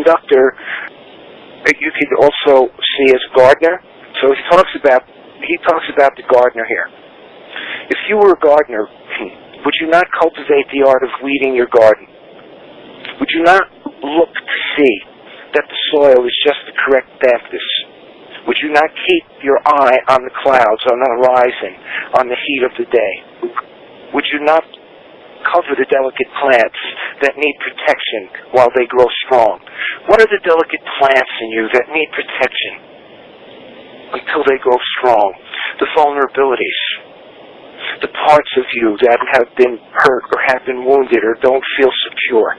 conductor, you could also see as gardener. So he talks about the gardener here. If you were a gardener, would you not cultivate the art of weeding your garden? Would you not look to see that the soil is just the correct dampness? Would you not keep your eye on the clouds, on the horizon, on the heat of the day? Would you not cover the delicate plants that need protection while they grow strong? What are the delicate plants in you that need protection until they grow strong? The vulnerabilities, the parts of you that have been hurt or have been wounded or don't feel secure.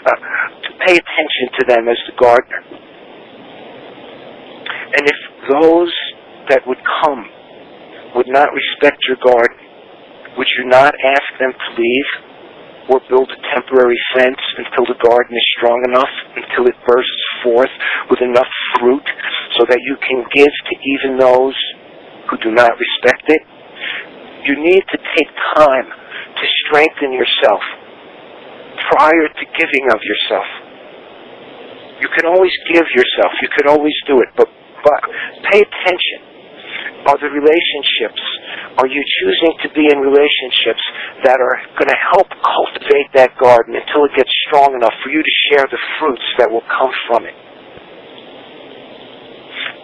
To pay attention to them as the gardener. And if those that would come would not respect your garden, would you not ask them to leave or build a temporary fence until the garden is strong enough, until it bursts forth with enough fruit so that you can give to even those who do not respect it? You need to take time to strengthen yourself prior to giving of yourself. You can always give yourself. You can always do it, but pay attention. Are the relationships, are you choosing to be in relationships that are going to help cultivate that garden until it gets strong enough for you to share the fruits that will come from it?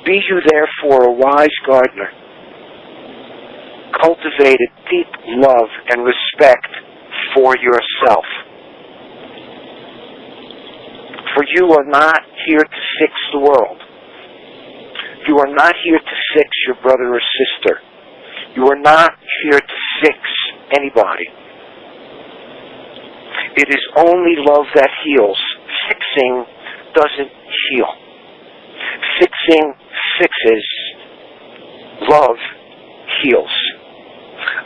Be you therefore a wise gardener. Cultivate a deep love and respect for yourself. For you are not here to fix the world. You are not here to fix your brother or sister. You are not here to fix anybody. It is only love that heals. Fixing doesn't heal. Fixing fixes. Love heals.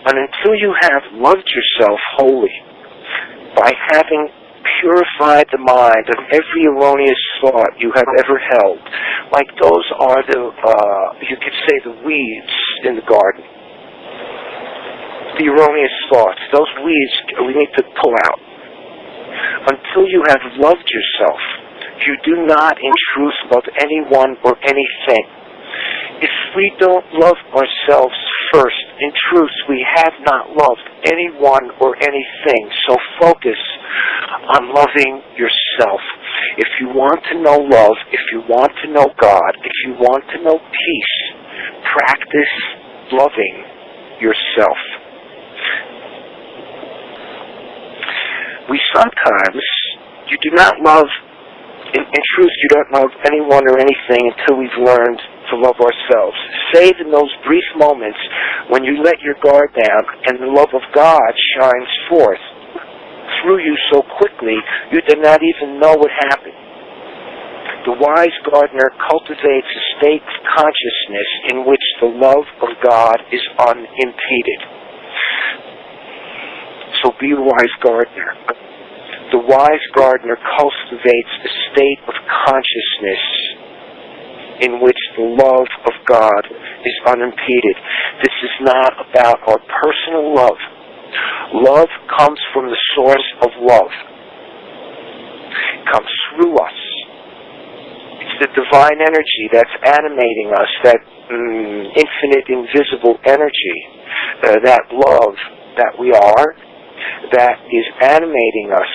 And until you have loved yourself wholly by having purified the mind of every erroneous thought you have ever held, like those are you could say the weeds in the garden. The erroneous thoughts, those weeds we need to pull out. Until you have loved yourself, you do not in truth love anyone or anything. If we don't love ourselves first, in truth we have not loved anyone or anything. So focus on loving yourself. If you want to know love, if you want to know God, if you want to know peace, practice loving yourself. We sometimes, you do not love, in truth you don't love anyone or anything until we've learned to love ourselves. Save in those brief moments when you let your guard down and the love of God shines forth through you so quickly you did not even know what happened. The wise gardener cultivates a state of consciousness in which the love of God is unimpeded. So be a wise gardener. The wise gardener cultivates a state of consciousness in which the love of God is unimpeded. This is not about our personal love. Love comes from the source of love. It comes through us. It's the divine energy that's animating us, that infinite, invisible energy, that love that we are, that is animating us.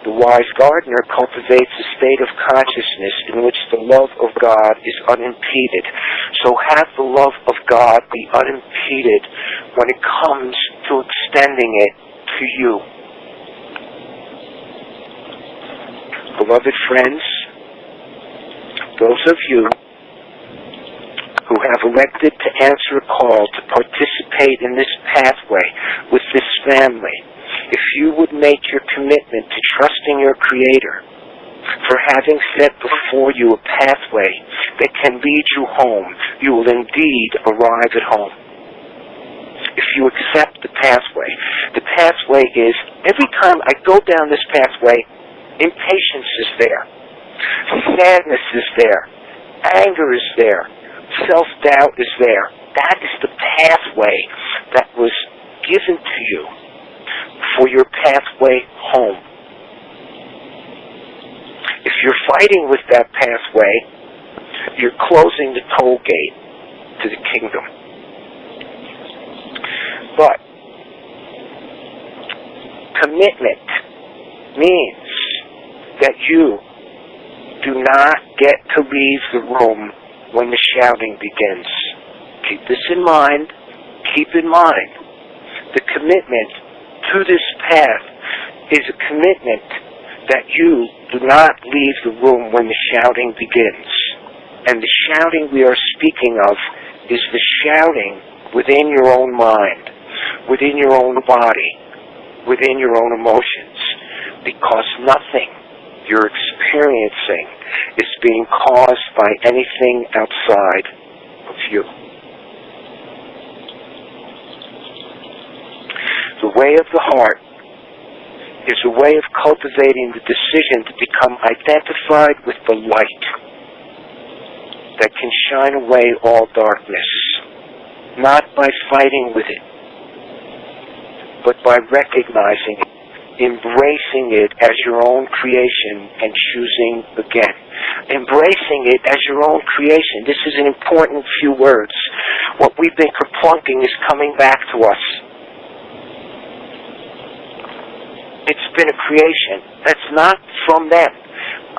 The wise gardener cultivates a state of consciousness in which the love of God is unimpeded. So have the love of God be unimpeded when it comes to extending it to you. Beloved friends, those of you who have elected to answer a call to participate in this pathway with this family, if you would make your commitment to trusting your Creator for having set before you a pathway that can lead you home, you will indeed arrive at home. If you accept the pathway is, every time I go down this pathway, impatience is there, sadness is there, anger is there, self-doubt is there. That is the pathway that was given to you for your pathway home. If you're fighting with that pathway, you're closing the toll gate to the kingdom. But commitment means that you do not get to leave the room when the shouting begins. Keep this in mind. Keep in mind, the commitment to this path is a commitment that you do not leave the room when the shouting begins. And the shouting we are speaking of is the shouting within your own mind, within your own body, within your own emotions, because nothing you're experiencing is being caused by anything outside of you. The way of the heart is a way of cultivating the decision to become identified with the light that can shine away all darkness, not by fighting with it, but by recognizing it, embracing it as your own creation and choosing again. Embracing it as your own creation. This is an important few words. What we've been kerplunking is coming back to us. It's been a creation. That's not from them.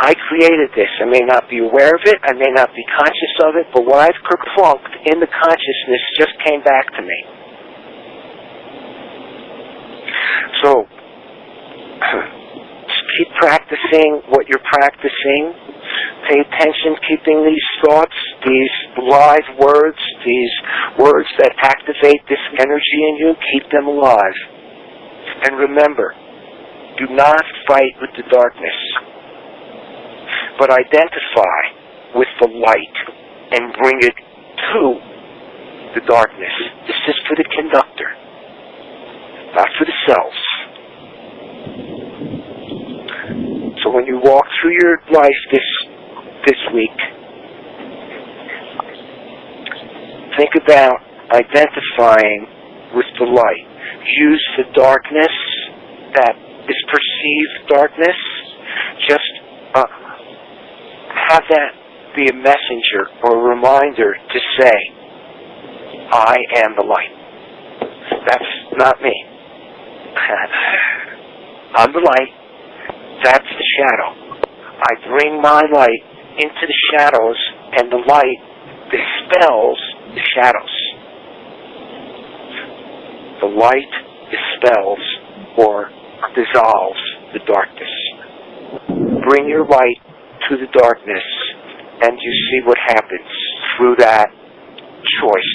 I created this. I may not be aware of it. I may not be conscious of it. But what I've kerplunked in the consciousness just came back to me. So, just keep practicing what you're practicing. Pay attention, keeping these thoughts, these live words, these words that activate this energy in you, keep them alive. And remember, do not fight with the darkness, but identify with the light and bring it to the darkness. This is for the conductor, not for the cells. So when you walk through your life this week, think about identifying with the light. Use the darkness that is perceived darkness. Just have that be a messenger or a reminder to say, I am the light. That's not me. I'm the light. That's the shadow. I bring my light into the shadows, and the light dispels the shadows. The light dispels or dissolves the darkness. Bring your light to the darkness, and you see what happens through that choice.